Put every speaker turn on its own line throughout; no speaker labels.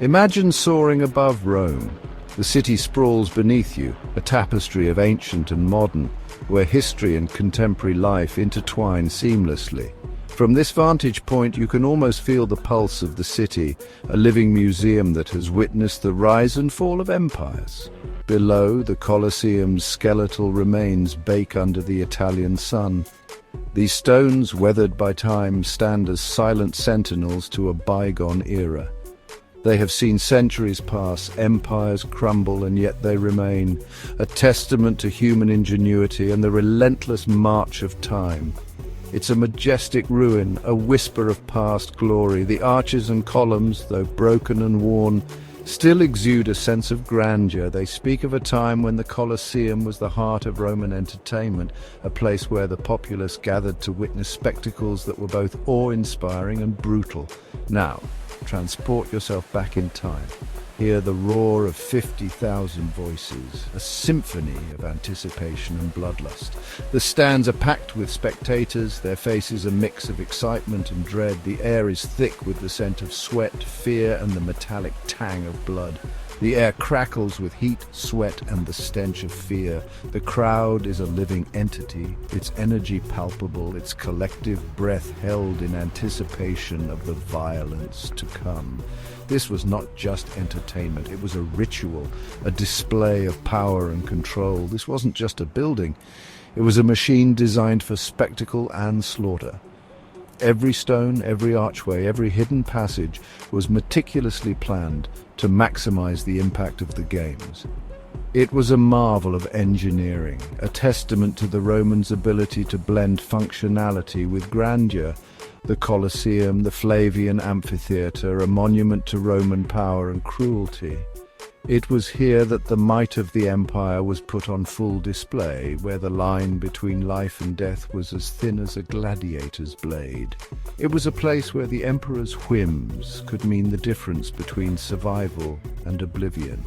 Imagine soaring above Rome. The city sprawls beneath you, a tapestry of ancient and modern, where history and contemporary life intertwine seamlessly. From this vantage point, you can almost feel the pulse of the city, a living museum that has witnessed the rise and fall of empires. Below, the Colosseum's skeletal remains bake under the Italian sun. These stones, weathered by time, stand as silent sentinels to a bygone era. They have seen centuries pass, empires crumble, and yet they remain, a testament to human ingenuity and the relentless march of time. It's a majestic ruin, a whisper of past glory. The arches and columns, though broken and worn, still exude a sense of grandeur. They speak of a time when the Colosseum was the heart of Roman entertainment, a place where the populace gathered to witness spectacles that were both awe-inspiring and brutal. Now, transport yourself back in time. Hear the roar of 50,000 voices, a symphony of anticipation and bloodlust. The stands are packed with spectators, their faces a mix of excitement and dread. The air is thick with the scent of sweat, fear, and the metallic tang of blood. The air crackles with heat, sweat, and the stench of fear. The crowd is a living entity, its energy palpable, its collective breath held in anticipation of the violence to come. This was not just entertainment, it was a ritual, a display of power and control. This wasn't just a building, it was a machine designed for spectacle and slaughter. Every stone, every archway, every hidden passage was meticulously planned to maximize the impact of the games. It was a marvel of engineering, a testament to the Romans' ability to blend functionality with grandeur. The Colosseum, the Flavian amphitheater, a monument to Roman power and cruelty. It was here that the might of the empire was put on full display, where the line between life and death was as thin as a gladiator's blade. It was a place where the emperor's whims could mean the difference between survival and oblivion.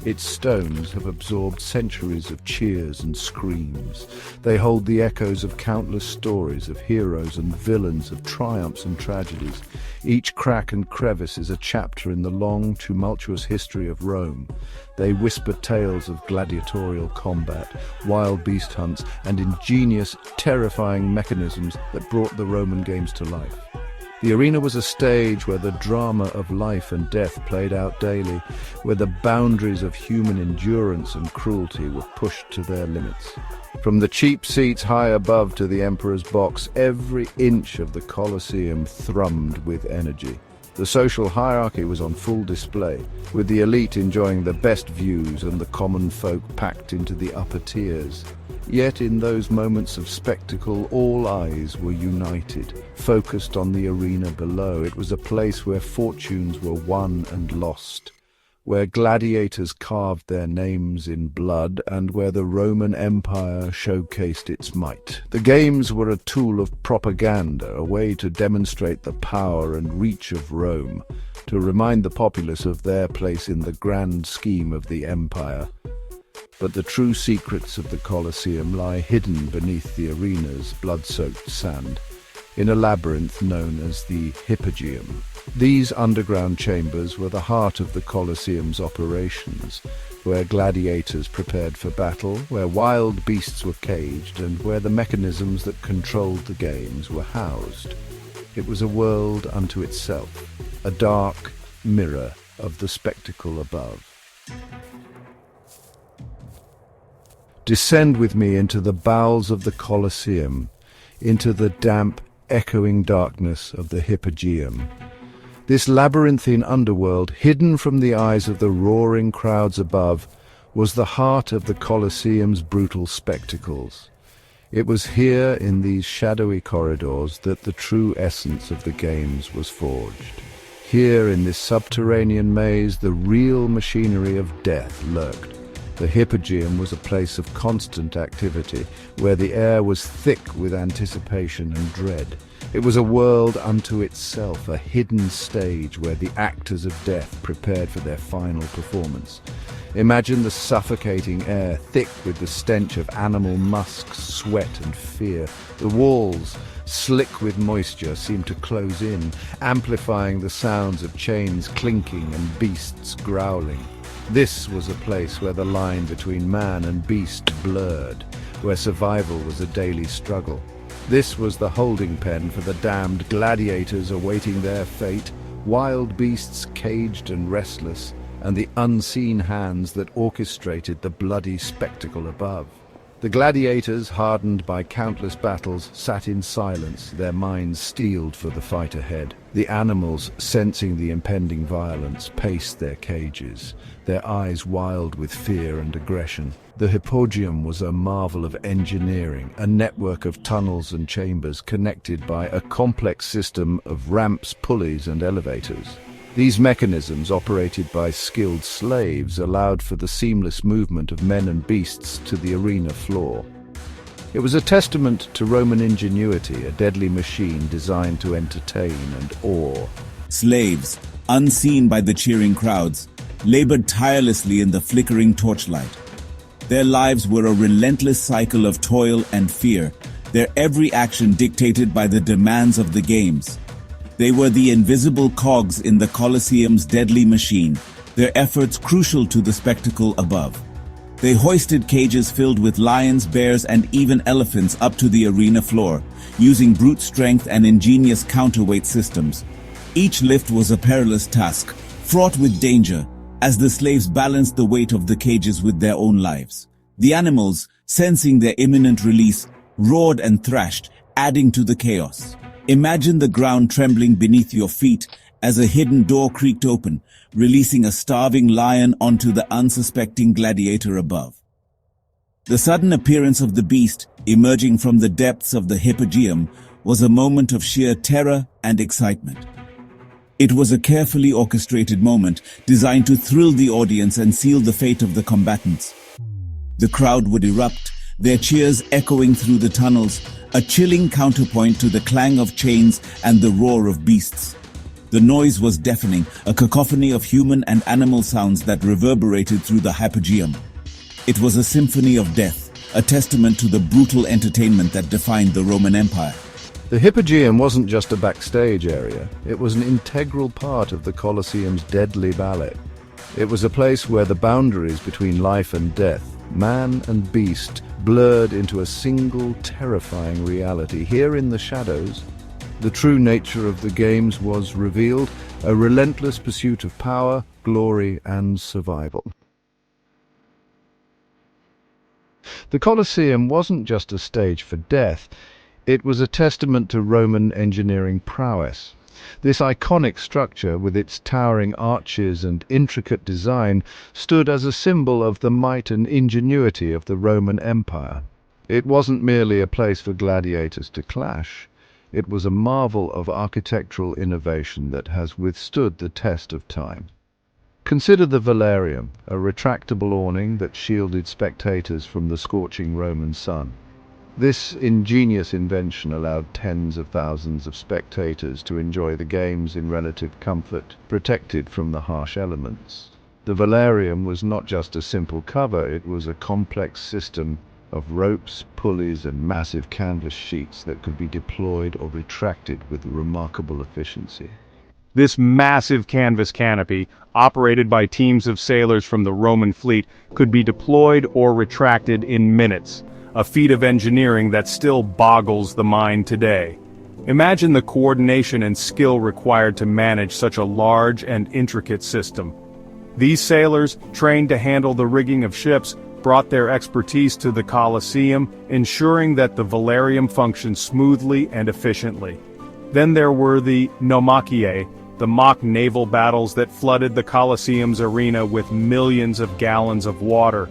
Its stones have absorbed centuries of cheers and screams. They hold the echoes of countless stories of heroes and villains, of triumphs and tragedies. Each crack and crevice is a chapter in the long, tumultuous history of Rome. They whisper tales of gladiatorial combat, wild beast hunts, and ingenious, terrifying mechanisms that brought the Roman games to life. The arena was a stage where the drama of life and death played out daily, where the boundaries of human endurance and cruelty were pushed to their limits. From the cheap seats high above to the emperor's box, every inch of the Colosseum thrummed with energy. The social hierarchy was on full display, with the elite enjoying the best views and the common folk packed into the upper tiers. Yet in those moments of spectacle, all eyes were united, focused on the arena below. It was a place where fortunes were won and lost, where gladiators carved their names in blood, and where the Roman Empire showcased its might. The games were a tool of propaganda, a way to demonstrate the power and reach of Rome, to remind the populace of their place in the grand scheme of the empire. But the true secrets of the Colosseum lie hidden beneath the arena's blood-soaked sand, in a labyrinth known as the Hypogeum. These underground chambers were the heart of the Colosseum's operations, where gladiators prepared for battle, where wild beasts were caged, and where the mechanisms that controlled the games were housed. It was a world unto itself, a dark mirror of the spectacle above. Descend with me into the bowels of the Colosseum, into the damp, echoing darkness of the Hypogeum. This labyrinthine underworld, hidden from the eyes of the roaring crowds above, was the heart of the Colosseum's brutal spectacles. It was here, in these shadowy corridors, that the true essence of the games was forged. Here, in this subterranean maze, the real machinery of death lurked. The Hypogeum was a place of constant activity, where the air was thick with anticipation and dread. It was a world unto itself, a hidden stage where the actors of death prepared for their final performance. Imagine the suffocating air, thick with the stench of animal musks, sweat and fear. The walls, slick with moisture, seemed to close in, amplifying the sounds of chains clinking and beasts growling. This was a place where the line between man and beast blurred, where survival was a daily struggle. This was the holding pen for the damned gladiators awaiting their fate, wild beasts caged and restless, and the unseen hands that orchestrated the bloody spectacle above. The gladiators, hardened by countless battles, sat in silence, their minds steeled for the fight ahead. The animals, sensing the impending violence, paced their cages, their eyes wild with fear and aggression. The Hippodrome was a marvel of engineering, a network of tunnels and chambers connected by a complex system of ramps, pulleys, and elevators. These mechanisms, operated by skilled slaves, allowed for the seamless movement of men and beasts to the arena floor. It was a testament to Roman ingenuity, a deadly machine designed to entertain and awe.
Slaves, unseen by the cheering crowds, labored tirelessly in the flickering torchlight. Their lives were a relentless cycle of toil and fear, their every action dictated by the demands of the games. They were the invisible cogs in the Colosseum's deadly machine, their efforts crucial to the spectacle above. They hoisted cages filled with lions, bears, and even elephants up to the arena floor, using brute strength and ingenious counterweight systems. Each lift was a perilous task, fraught with danger, as the slaves balanced the weight of the cages with their own lives. The animals, sensing their imminent release, roared and thrashed, adding to the chaos. Imagine the ground trembling beneath your feet as a hidden door creaked open, releasing a starving lion onto the unsuspecting gladiator above. The sudden appearance of the beast, emerging from the depths of the Hippodrome, was a moment of sheer terror and excitement. It was a carefully orchestrated moment designed to thrill the audience and seal the fate of the combatants. The crowd would erupt, their cheers echoing through the tunnels, a chilling counterpoint to the clang of chains and the roar of beasts. The noise was deafening, a cacophony of human and animal sounds that reverberated through the Hippodrome. It was a symphony of death, a testament to the brutal entertainment that defined the Roman Empire.
The Hippodrome wasn't just a backstage area, it was an integral part of the Colosseum's deadly ballet. It was a place where the boundaries between life and death, man and beast, blurred into a single terrifying reality. Here in the shadows, the true nature of the games was revealed, a relentless pursuit of power, glory, and survival. The Colosseum wasn't just a stage for death, it was a testament to Roman engineering prowess. This iconic structure, with its towering arches and intricate design, stood as a symbol of the might and ingenuity of the Roman Empire. It wasn't merely a place for gladiators to clash. It was a marvel of architectural innovation that has withstood the test of time. Consider the Valerium, a retractable awning that shielded spectators from the scorching Roman sun. This ingenious invention allowed tens of thousands of spectators to enjoy the games in relative comfort, protected from the harsh elements. The Valerium was not just a simple cover, it was a complex system of ropes, pulleys, and massive canvas sheets that could be deployed or retracted with remarkable efficiency.
This massive canvas canopy, operated by teams of sailors from the Roman fleet, could be deployed or retracted in minutes, a feat of engineering that still boggles the mind today. Imagine the coordination and skill required to manage such a large and intricate system. These sailors, trained to handle the rigging of ships, brought their expertise to the Colosseum, ensuring that the Valerium functioned smoothly and efficiently. Then there were the Monarchy, the mock naval battles that flooded the Colosseum's arena with millions of gallons of water.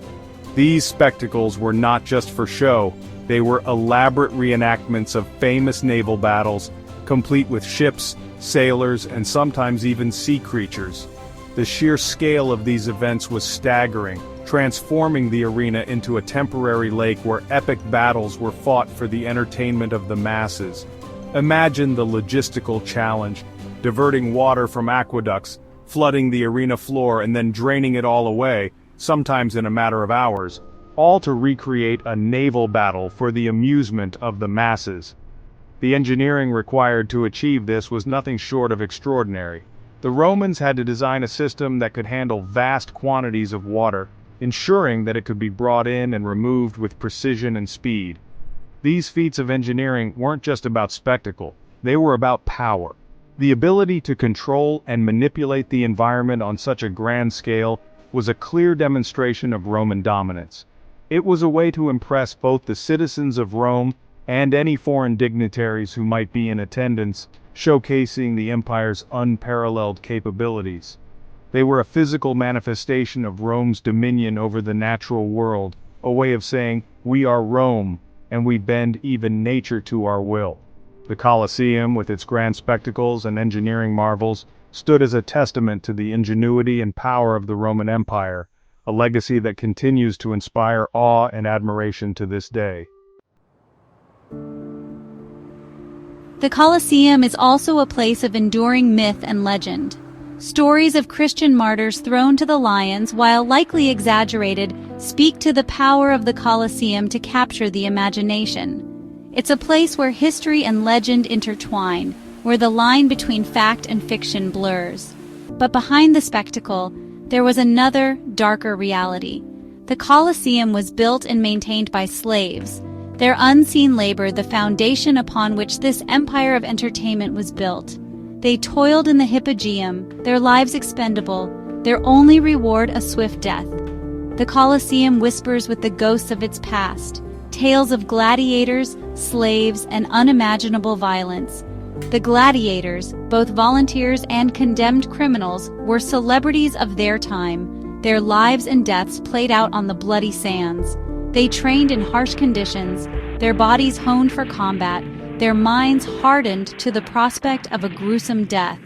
These spectacles were not just for show, they were elaborate reenactments of famous naval battles, complete with ships, sailors, and sometimes even sea creatures. The sheer scale of these events was staggering, transforming the arena into a temporary lake where epic battles were fought for the entertainment of the masses. Imagine the logistical challenge, diverting water from aqueducts, flooding the arena floor and then draining it all away, sometimes in a matter of hours, all to recreate a naval battle for the amusement of the masses. The engineering required to achieve this was nothing short of extraordinary. The Romans had to design a system that could handle vast quantities of water, ensuring that it could be brought in and removed with precision and speed. These feats of engineering weren't just about spectacle, they were about power. The ability to control and manipulate the environment on such a grand scale was a clear demonstration of Roman dominance. It was a way to impress both the citizens of Rome and any foreign dignitaries who might be in attendance, showcasing the empire's unparalleled capabilities. They were a physical manifestation of Rome's dominion over the natural world, a way of saying, "We are Rome, and we bend even nature to our will." The Colosseum, with its grand spectacles and engineering marvels, stood as a testament to the ingenuity and power of the Roman Empire, a legacy that continues to inspire awe and admiration to this day.
The Colosseum is also a place of enduring myth and legend. Stories of Christian martyrs thrown to the lions, while likely exaggerated, speak to the power of the Colosseum to capture the imagination. It's a place where history and legend intertwine, where the line between fact and fiction blurs. But behind the spectacle, there was another, darker reality. The Colosseum was built and maintained by slaves, their unseen labor the foundation upon which this empire of entertainment was built. They toiled in the hypogeum, their lives expendable, their only reward a swift death. The Colosseum whispers with the ghosts of its past, tales of gladiators, slaves, and unimaginable violence. The gladiators, both volunteers and condemned criminals, were celebrities of their time, their lives and deaths played out on the bloody sands. They trained in harsh conditions, their bodies honed for combat, their minds hardened to the prospect of a gruesome death.